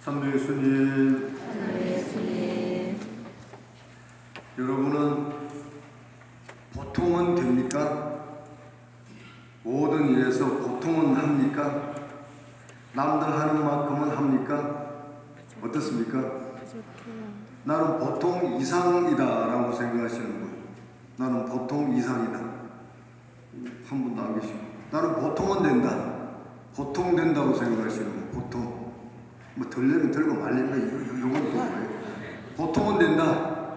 참배 예수님, 여러분은 보통은 됩니까? 모든 일에서 보통은 합니까? 남들 하는 만큼은 합니까? 어떻습니까? 나는 보통 이상이다 라고 생각하시는 분, 나는 보통 이상이다 한 분도 안 계시고, 나는 보통은 된다, 보통 된다고 생각하시는 분, 보통 뭐 들려면 들고 말리면 이건 또 뭐예요? 보통은 된다.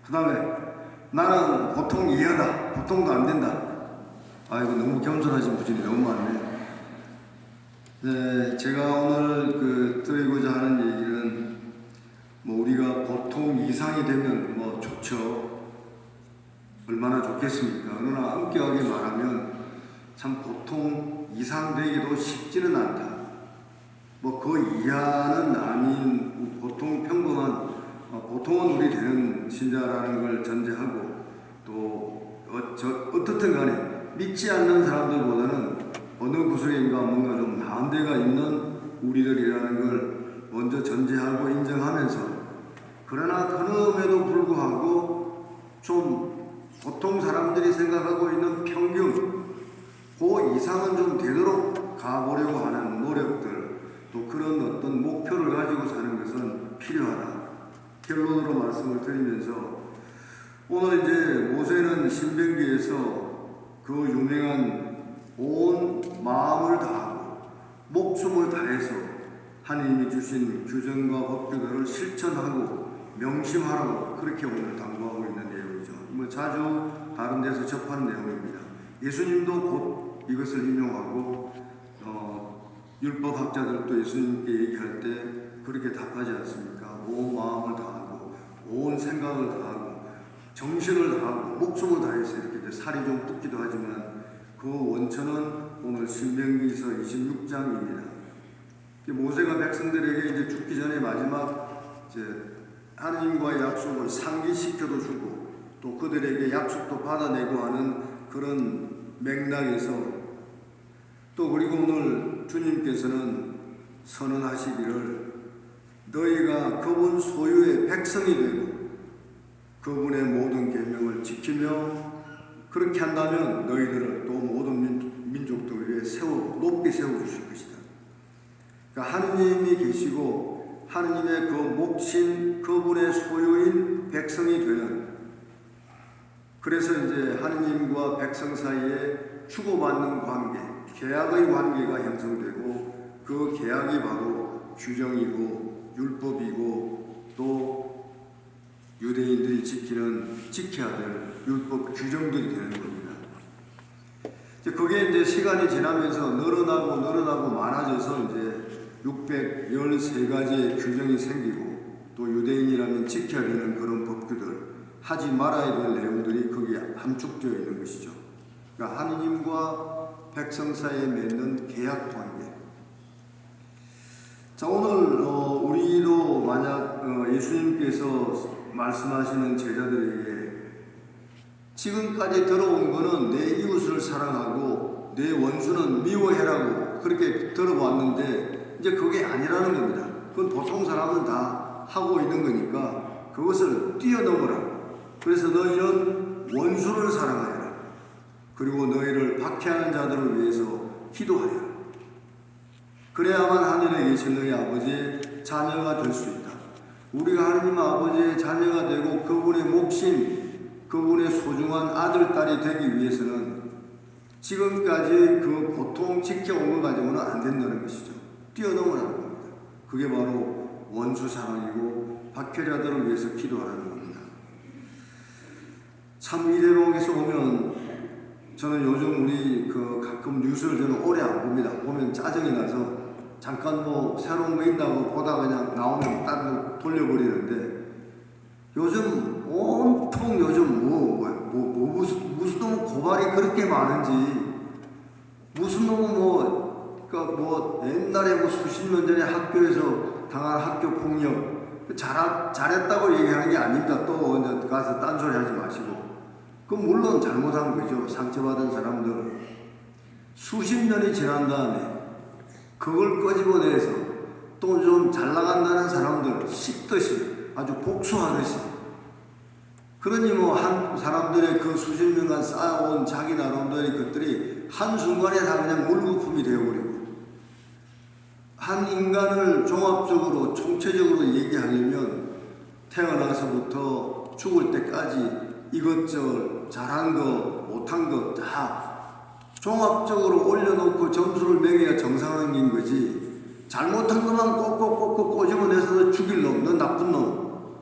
그 다음에 나는 보통 이하다, 보통도 안 된다. 아이고, 너무 겸손하신 분이 너무 많네요. 네, 제가 오늘 드리고자 하는 얘기는 뭐 우리가 보통 이상이 되면 뭐 좋죠. 얼마나 좋겠습니까? 그러나 엄격하게 말하면 참 보통 이상 되기도 쉽지는 않다. 뭐 그 이하는 아닌 보통 평범한, 보통은 우리 되는 신자라는 걸 전제하고, 또 어떻든 간에 믿지 않는 사람들보다는 어느 구석인가 뭔가 좀 나은 데가 있는 우리들이라는 걸 먼저 전제하고 인정하면서, 그러나 그럼에도 불구하고 좀 보통 사람들이 생각하고 있는 평균, 그 이상은 좀 되도록 가보려고 하는 노력들, 또 그런 어떤 목표를 가지고 사는 것은 필요하다. 결론으로 말씀을 드리면서, 오늘 이제 모세는 신명기에서 그 유명한 온 마음을 다하고 목숨을 다해서 하나님이 주신 규정과 법규들을 실천하고 명심하라고 그렇게 오늘 당부하고 있는 내용이죠. 뭐 자주 다른 데서 접하는 내용입니다. 예수님도 곧 이것을 인용하고 율법학자들도 예수님께 얘기할 때 그렇게 답하지 않습니까? 온 마음을 다하고 온 생각을 다하고 정신을 다하고 목숨을 다해서, 이렇게 이제 살이 좀 붓기도 하지만 그 원천은 오늘 신명기서 26장입니다. 모세가 백성들에게 이제 죽기 전에 마지막 이제 하나님과의 약속을 상기시켜도 주고, 또 그들에게 약속도 받아내고 하는 그런 맥락에서, 또 그리고 오늘 주님께서는 선언하시기를 너희가 그분 소유의 백성이 되고 그분의 모든 계명을 지키며 그렇게 한다면 너희들을 또 모든 민족들 위해 높이 세워주실 것이다. 그러니까 하느님이 계시고 하느님의 그 몫인 그분의 소유인 백성이 되는, 그래서 이제 하느님과 백성 사이에 주고받는 관계, 계약의 관계가 형성되고, 그 계약이 바로 규정이고 율법이고, 또 유대인들이 지켜야 될 율법 규정들이 되는 겁니다. 그게 이제 시간이 지나면서 늘어나고 많아져서 이제 613가지의 규정이 생기고, 또 유대인이라면 지켜야 되는 그런 법규들, 하지 말아야 될 내용들이 거기에 함축되어 있는 것이죠. 그러니까 하느님과 백성 사이에 맺는 계약 관계. 자, 오늘 우리도 만약 예수님께서 말씀하시는 제자들에게 지금까지 들어온 거는 내 이웃을 사랑하고 내 원수는 미워해라고 그렇게 들어왔는데, 이제 그게 아니라는 겁니다. 그건 보통 사람은 다 하고 있는 거니까 그것을 뛰어넘어라. 그래서 너희는 원수를 사랑하여라. 그리고 너희를 박해하는 자들을 위해서 기도하여라. 그래야만 하늘에 계신 너희 아버지의 자녀가 될 수 있다. 우리가 하느님 아버지의 자녀가 되고 그분의 몫인, 그분의 소중한 아들, 딸이 되기 위해서는 지금까지 그 보통 지켜온 것 가지고는 안 된다는 것이죠. 뛰어넘으라는 겁니다. 그게 바로 원수 사랑이고 박해자들을 위해서 기도하라는 겁니다. 참 이 대목에서 보면, 저는 요즘 우리 가끔 뉴스를 저는 오래 안 봅니다. 보면 짜증이 나서 잠깐 뭐 새로운 거 있다고 보다 그냥 나오면 다른 거 돌려버리는데, 요즘 온통 요즘 무슨 놈 고발이 그렇게 많은지, 무슨 놈 옛날에 수십 년 전에 학교에서 당한 학교 폭력 잘했다고 얘기하는 게 아닙니다. 또 이제 가서 딴소리 하지 마시고. 그건 물론 잘못한 거죠. 상처받은 사람들은. 수십 년이 지난 다음에 그걸 끄집어내서 또 좀 잘 나간다는 사람들 씹듯이 아주 복수하듯이, 그러니 뭐 한 사람들의 그 수십 년간 쌓아온 자기 나름대로의 것들이 한순간에 다 그냥 물거품이 되어버리고, 한 인간을 종합적으로 총체적으로 얘기하려면 태어나서부터 죽을 때까지 이것저것 잘한 거 못한 거 다 종합적으로 올려놓고 점수를 매겨야 정상인 거지, 잘못한 것만 꼭꼭꼭꼭 꼬집어내서 죽일 놈, 넌 나쁜 놈,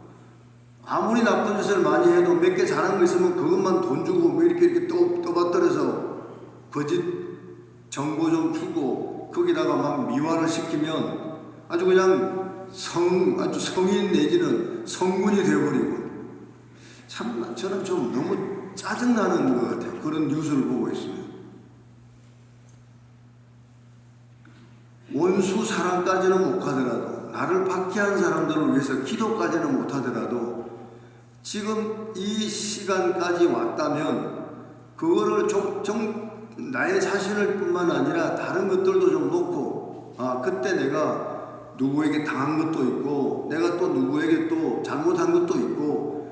아무리 나쁜 짓을 많이 해도 몇 개 잘한 거 있으면 그것만 돈 주고 뭐 이렇게 떠받들어서 거짓 정보 좀 주고 거기다가 막 미화를 시키면 아주 그냥 아주 성인 내지는 성군이 되어버리고, 참 저는 좀 너무 짜증나는 것 같아요. 그런 뉴스를 보고 있으면. 원수 사랑까지는 못하더라도, 나를 박해한 사람들을 위해서 기도까지는 못하더라도 지금 이 시간까지 왔다면 그거를 나의 자신을 뿐만 아니라 다른 것들도 좀 놓고, 그때 내가 누구에게 당한 것도 있고 내가 또 누구에게 또 잘못한 것도 있고,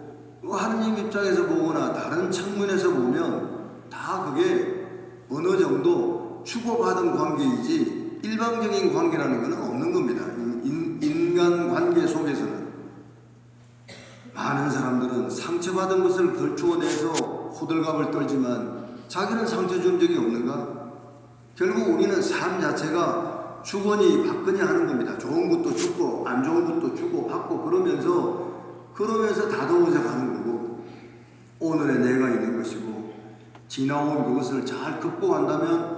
하느님 입장에서 보거나 다른 측면에서 보면 다 그게 어느 정도 주고받은 관계이지 일방적인 관계라는 것은 없는 겁니다. 인간 관계 속에서는 많은 사람들은 상처받은 것을 걸추어내서 호들갑을 떨지만 자기는 상처 준 적이 없는가? 결국 우리는 삶 자체가 주거니 받거니 하는 겁니다. 좋은 것도 주고 안 좋은 것도 주고 받고 그러면서 다듬어져 가는 거고, 오늘의 내가 있는 것이고 지나온 그것을 잘 극복한다면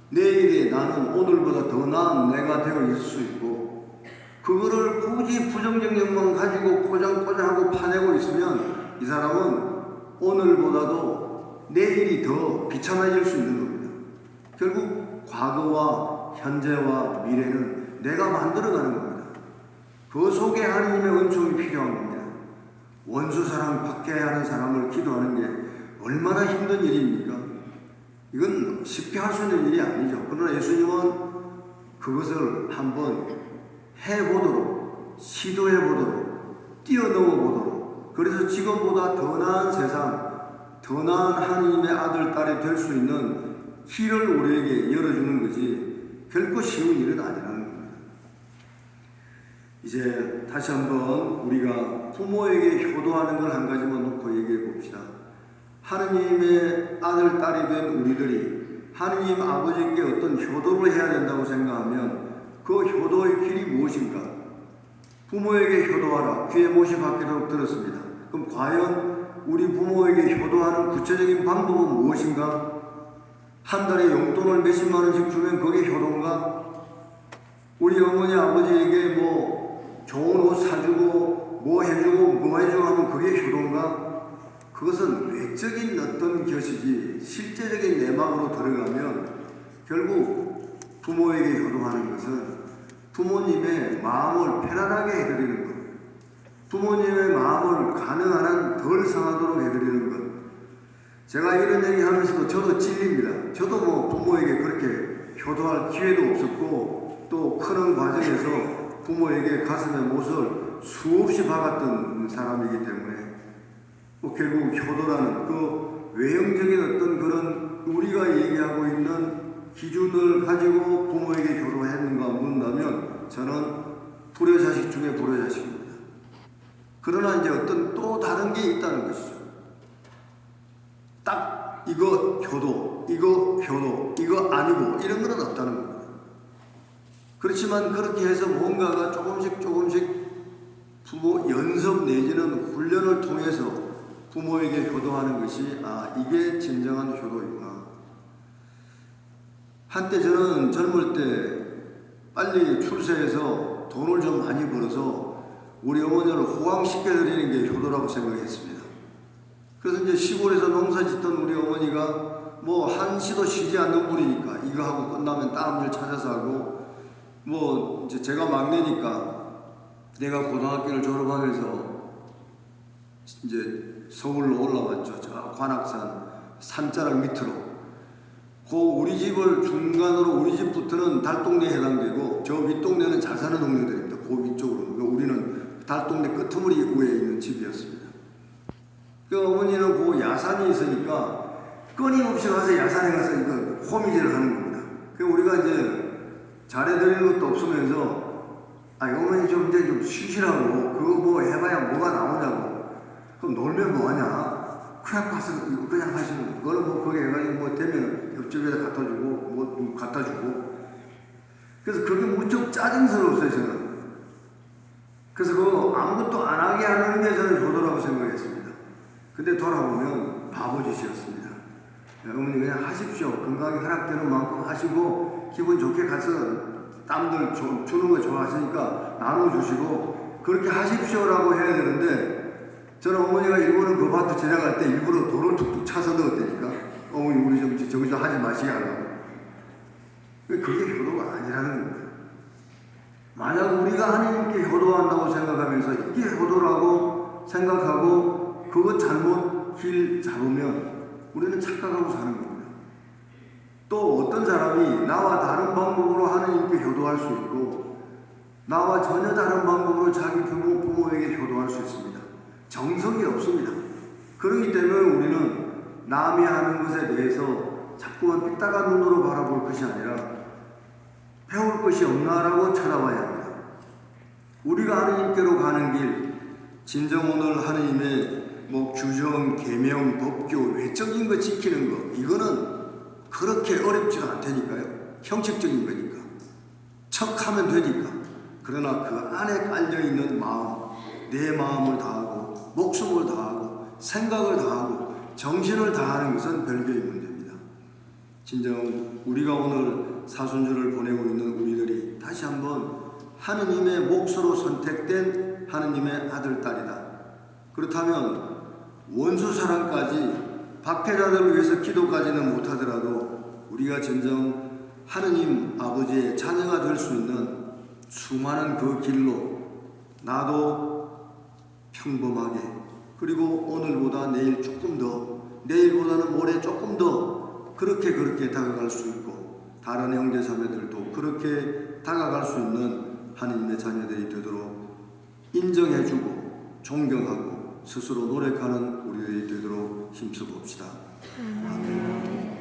내일의 나는 오늘보다 더 나은 내가 되어 있을 수 있고, 그거를 굳이 부정적 욕망 가지고 포장하고 파내고 있으면 이 사람은 오늘보다도 내일이 더 비참해질 수 있는 겁니다. 결국 과거와 현재와 미래는 내가 만들어가는 겁니다. 그 속에 하나님의 은총이 필요한 겁니다. 원수 사랑 박해하는 사람을 기도하는 게 얼마나 힘든 일입니까? 이건 쉽게 할 수 있는 일이 아니죠. 그러나 예수님은 그것을 한번 해보도록, 시도해보도록, 뛰어넘어보도록, 그래서 지금보다 더 나은 세상, 더 나은 하나님의 아들, 딸이 될 수 있는 길을 우리에게 열어주는 거지 결코 쉬운 일은 아니라는 겁니다. 이제 다시 한번 우리가 부모에게 효도하는 걸 한 가지만 놓고 얘기해 봅시다. 하느님의 아들, 딸이 된 우리들이 하느님 아버지께 어떤 효도를 해야 된다고 생각하면 그 효도의 길이 무엇인가? 부모에게 효도하라. 귀에 못이 박히도록 들었습니다. 그럼 과연 우리 부모에게 효도하는 구체적인 방법은 무엇인가? 한 달에 용돈을 몇십만 원씩 주면 그게 효도인가? 우리 어머니 아버지에게 뭐 좋은 옷 사주고 뭐 해주고 하면 그게 효도인가? 그것은 외적인 어떤 것이지 실제적인 내막으로 들어가면 결국 부모에게 효도하는 것은 부모님의 마음을 편안하게 해드리는 것, 부모님의 마음을 가능한 한 덜 상하도록 해드리는 것. 제가 이런 얘기 하면서도 저도 찔립니다. 저도 뭐 부모에게 그렇게 효도할 기회도 없었고 또 크는 과정에서 부모에게 가슴에 못을 수없이 박았던 사람이기 때문에 결국 효도라는 그 외형적인 어떤 그런 우리가 얘기하고 있는 기준을 가지고 부모에게 효도했는가 묻는다면 저는 불효자식 중에 불효자식입니다. 그러나 이제 어떤 또 다른 게 있다는 것이죠. 딱 이거 효도, 이거 아니고 이런 건 없다는 겁니다. 그렇지만 그렇게 해서 뭔가가 조금씩 부모 연습 내지는 훈련을 통해서 부모에게 효도하는 것이 이게 진정한 효도이구나. 한때 저는 젊을 때 빨리 출세해서 돈을 좀 많이 벌어서 우리 어머니를 호강시켜드리는 게 효도라고 생각했습니다. 그래서 이제 시골에서 농사 짓던 우리 어머니가 뭐 한시도 쉬지 않는 분이니까 이거 하고 끝나면 다음 일 찾아서 하고, 뭐 이제 제가 막내니까 내가 고등학교를 졸업하면서 이제 서울로 올라왔죠. 저 관악산 산자락 밑으로. 그 우리 집을 중간으로 우리 집부터는 달동네에 해당되고 저 윗동네는 잘 사는 동네들입니다. 그 위쪽으로. 우리는 달동네 끄트머리구에 있는 집이었습니다. 그 어머니는 그 야산이 있으니까 끊임없이 가서 야산에 가서 이거 호미질을 하는 겁니다. 그 우리가 이제 잘해드리는 것도 없으면서 어머니 좀 이제 좀 쉬시라고 그거 뭐 해봐야 뭐가 나오냐고. 그럼 놀면 뭐하냐? 그냥 가서 이거 그냥 하시는 거. 그거는 뭐 그게 해가지고 뭐 되면 옆집에다 갖다 주고 뭐 갖다 주고. 그래서 그게 무척 짜증스러웠어요 저는. 그래서 그거 아무것도 안 하게 하는 게 저는 효도라고 생각했습니다. 근데 돌아보면 바보짓이었습니다. 어머니 그냥 하십시오. 건강이 허락되는 만큼 하시고 기분 좋게 가서 땀들 주는 거 좋아하시니까 나눠주시고 그렇게 하십시오라고 해야 되는데 저는 어머니가 일부러 그 밭을 지나갈 때 일부러 돌을 툭툭 차서 넣었다니까. 어머니 우리 좀 저기 좀 하지 마시게 하라고. 그게 효도가 아니라는 겁니다. 만약 우리가 하나님께 효도한다고 생각하면서 이게 효도라고 생각하고 그거 잘못 길 잡으면 우리는 착각하고 사는 겁니다. 또 어떤 사람이 나와 다른 방법으로 하나님께 효도할 수 있고 나와 전혀 다른 방법으로 자기 부모에게 효도할 수 있습니다. 정성이 없습니다. 그렇기 때문에 우리는 남이 하는 것에 대해서 자꾸만 삐딱한 눈으로 바라볼 것이 아니라 배울 것이 없나라고 찾아봐야 합니다. 우리가 하나님께로 가는 길, 진정 오늘 하나님의 규정, 계명, 법규, 외적인 거 지키는 거 이거는 그렇게 어렵지도 않다니까요. 형식적인 거니까. 척하면 되니까. 그러나 그 안에 깔려있는 마음, 내 마음을 다하고 목숨을 다하고 생각을 다하고 정신을 다하는 것은 별개의 문제입니다. 진정 우리가 오늘 사순절을 보내고 있는 우리들이 다시 한번 하느님의 몫으로 선택된 하느님의 아들, 딸이다. 그렇다면 원수 사랑까지 박해자들을 위해서 기도까지는 못하더라도 우리가 진정 하느님 아버지의 자녀가 될 수 있는 수많은 그 길로 나도 평범하게 그리고 오늘보다 내일 조금 더 내일보다는 모레 조금 더 그렇게 다가갈 수 있고 다른 형제 자매들도 그렇게 다가갈 수 있는 하느님의 자녀들이 되도록 인정해주고 존경하고 스스로 노력하는 우리들이 되도록 힘써 봅시다. 아멘.